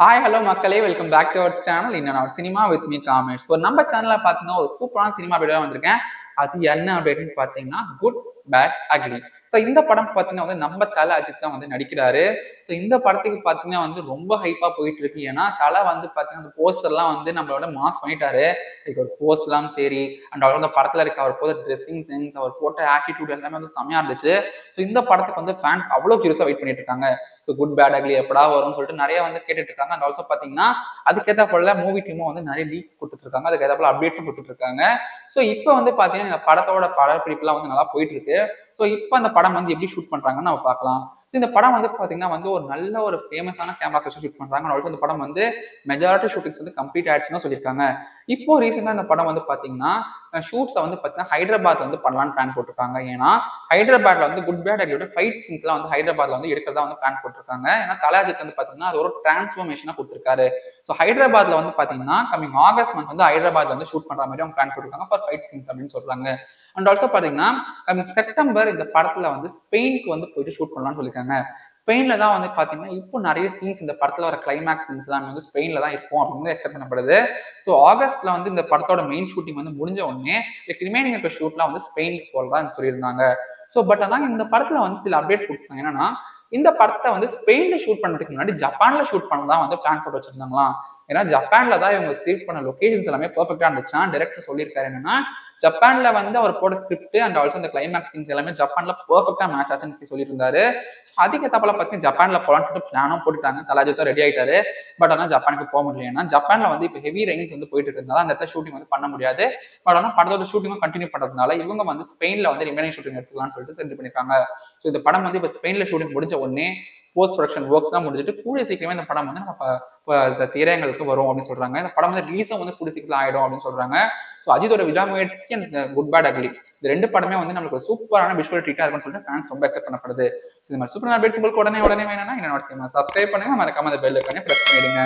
Hi hello மக்களே, welcome back to our channel. இன்னும் cinema with me commerce. So நம்ம சேனலில் பார்த்தீங்கன்னா ஒரு சூப்பரான சினிமா வீடியோ வந்திருக்கேன். அது என்ன அப்படின்னு பார்த்தீங்கன்னா குட் பேட் அக்லி. ஸோ இந்த படம் பார்த்தீங்கன்னா வந்து நம்ம தலை அஜித் தான் வந்து நடிக்கிறாரு. ஸோ இந்த படத்துக்கு பார்த்தீங்கன்னா வந்து ரொம்ப ஹைப்பாக போயிட்டு இருக்கு. ஏன்னா தலை வந்து பார்த்தீங்கன்னா அந்த போஸ்டர்லாம் வந்து நம்மளோட மாஸ் பண்ணிட்டாரு. இதுக்கு ஒரு போஸ்ட்லாம் சரி, அண்ட் அவர் அந்த படத்தில் இருக்க அவர் போத ட்ரெஸ்ஸிங் சென்ஸ், அவர் போட்ட ஆட்டிடியூட் எல்லாமே வந்து செம்மையா இருந்துச்சு. ஸோ இந்த படத்துக்கு வந்து ஃபேன்ஸ் அவ்வளோ கியூரியஸாக வெயிட் பண்ணிட்டு இருக்காங்க. ஸோ குட் பேட் அக்லி எப்படா வரும்னு சொல்லிட்டு நிறைய வந்து கேட்டுட்டு இருக்காங்க. அண்ட் ஆல்சோ பார்த்தீங்கன்னா அதுக்கேற்ற போல மூவி டீமும் வந்து நிறைய லீக்ஸ் கொடுத்துட்டு இருக்காங்க, அதுக்கேற்ற போல அப்டேட்ஸும் கொடுத்துட்டு இருக்காங்க. ஸோ இப்போ வந்து பார்த்தீங்கன்னா இந்த படத்தோட படப்பிடிப்புலாம் வந்து நல்லா போயிட்டு இருக்கு. ஸோ இப்போ அந்த படம் வந்து எப்படி ஷூட் பண்றாங்கன்னு நம்ம பார்க்கலாம். ஸோ இந்த படம் வந்து பார்த்தீங்கன்னா வந்து ஒரு நல்ல ஒரு ஃபேமஸான கேமராஸ் வச்சு ஷூட் பண்றாங்க. ஆல்சோ இந்த படம் வந்து மெஜாரிட்டி ஷூட்டிங்ஸ் வந்து கம்ப்ளீட் ஆயிடுச்சுன்னு சொல்லியிருக்காங்க. இப்போ ரீசெண்டாக இந்த படம் வந்து பார்த்தீங்கன்னா ஷூட்ஸை வந்து பார்த்தீங்கன்னா ஹைதராபாத்ல வந்து பண்ணலான்னு பிளான் போட்டிருக்காங்க. ஏன்னா ஹைதராபாத்ல வந்து குட் பேட் அக்லியோட ஃபைட் சீன்ஸ்லாம் வந்து ஹைதராபாத்ல வந்து எடுக்கிறதா வந்து பிளான் போட்டிருக்காங்க. ஏன்னா தலாஜித் வந்து பார்த்தீங்கன்னா அது ஒரு டிரான்ஸ்ஃபர்மேஷனாக கொடுத்துருக்காரு. ஸோ ஹைதராபாத்ல வந்து பார்த்தீங்கன்னா கமிங் ஆகஸ்ட் மந்த் வந்து ஹைதராபாத்ல வந்து ஷூட் பண்ற மாதிரி அவங்க பிளான் போட்டிருக்காங்க ஃபார் ஃபைட் சீன்ஸ் அப்படின்னு சொல்றாங்க. அண்ட் ஆல்சோ பார்த்தீங்கன்னா கமிங் செப்டம்பர் இந்த படத்துல வந்து ஸ்பெயினுக்கு வந்து போயிட்டு ஷூட் பண்ணலாம்னு சொல்லியிருக்காங்க. ஸ்பெயின்ல தான் வந்து பாத்தீங்கன்னா இப்போ நிறைய சீன்ஸ் இந்த படத்துல வர கிளைமேக்ஸ் சீன்ஸ் எல்லாம் வந்து ஸ்பெயின்ல தான் இருக்கும் அப்படின்னு எக்ஸ்பெக்ட் பண்ணப்படுது. ஸோ ஆகஸ்ட்ல வந்து இந்த படத்தோட மெயின் ஷூட்டிங் வந்து முடிஞ்ச உடனே ரிமைனிங் இருக்க ஷூட்லாம் வந்து ஸ்பெயினுக்கு போறதா சொல்லியிருந்தாங்க. ஸோ பட் ஆனால் இந்த படத்துல வந்து சில அப்டேட்ஸ் கொடுத்தாங்க. என்னன்னா இந்த படத்தை வந்து ஸ்பெயின்ல ஷூட் பண்ணதுக்கு முன்னாடி ஜப்பான்ல ஷூட் பண்ணதான் வந்து பிளான் போட்டு வச்சிருந்தாங்களாம். ஏன்னா ஜப்பான்ல தான் இவங்க ஷூட் பண்ண லொகேஷன்ஸ் எல்லாமே பெர்ஃபெக்டா இருந்துச்சுன்னா டைரக்டர் சொல்லியிருக்காரு என்னன்னா ஜப்பான்ல வந்து அவர் போட ஸ்கிரிப்ட் அண்ட் ஆல்சோ அந்த கிளைமேக்ஸ் சீன்ஸ் எல்லாமே ஜப்பான்ல பெர்ஃபெக்டா மேட்ச் ஆச்சுன்னு சொல்லிட்டு இருந்தாரு. அதுக்கேற்றப்பல பார்த்தீங்கன்னா ஜப்பான்ல போலான்னு பிளானும் போட்டுட்டாங்க. தலாஜித்தும் ரெடி ஆயிட்டாரு. பட் ஆனால் ஜப்பானுக்கு போக முடியல. ஏன்னா ஜப்பான்ல வந்து இப்போ ஹெவி ரெயின்ஸ் வந்து போயிட்டு இருக்கிறதுனால அந்த இடத்துல ஷூட்டிங் வந்து பண்ண முடியாது. பட் ஆனால் படத்தோட ஷூட்டிங்கும் கண்டினியூ பண்றதுனால இவங்க வந்து ஸ்பெயின்ல வந்து ரிமைனிங் ஷூட்டிங் எடுத்துக்கலாம்னு சொல்லிட்டு சென்ட் பண்ணிருக்காங்க. ஸோ இந்த படம் வந்து இப்போ ஸ்பெயின்ல ஷூட்டிங் முடிஞ்ச உடனே போஸ்ட் ப்ரொடக்ஷன் ஒர்க்ஸ் தான் முடிஞ்சிட்டு கூடிய சீக்கிரமே இந்த படம் வந்து நம்ம திரையங்களுக்கு வரும் அப்படின்னு சொல்றாங்க. இந்த படம் வந்து ரிலீஸும் வந்து கூடிய சீக்கிரம் ஆயிடும் அப்படின்னு சொல்றாங்க. ஸோ அஜித்தோட விடாமுயற்சி அண்ட் குட் பேட் அக்லி இந்த ரெண்டு படமே வந்து நம்மளுக்கு சூப்பரான விஷுவல் ட்ரீட்டா இருக்குன்னு சொல்லிட்டு ஃபேன்ஸ் ரொம்ப எக்ஸ்பெக்ட் பண்ணப்படுது. இந்த மாதிரி சூப்பரான அப்டேட்ஸ் உங்களுக்கு உடனே வேணும்னா என்னோட சப்ஸ்கிரைப் பண்ணுங்க, மறக்காம அந்த பெல் ஐகானை பிரஸ் பண்ணிடுங்க.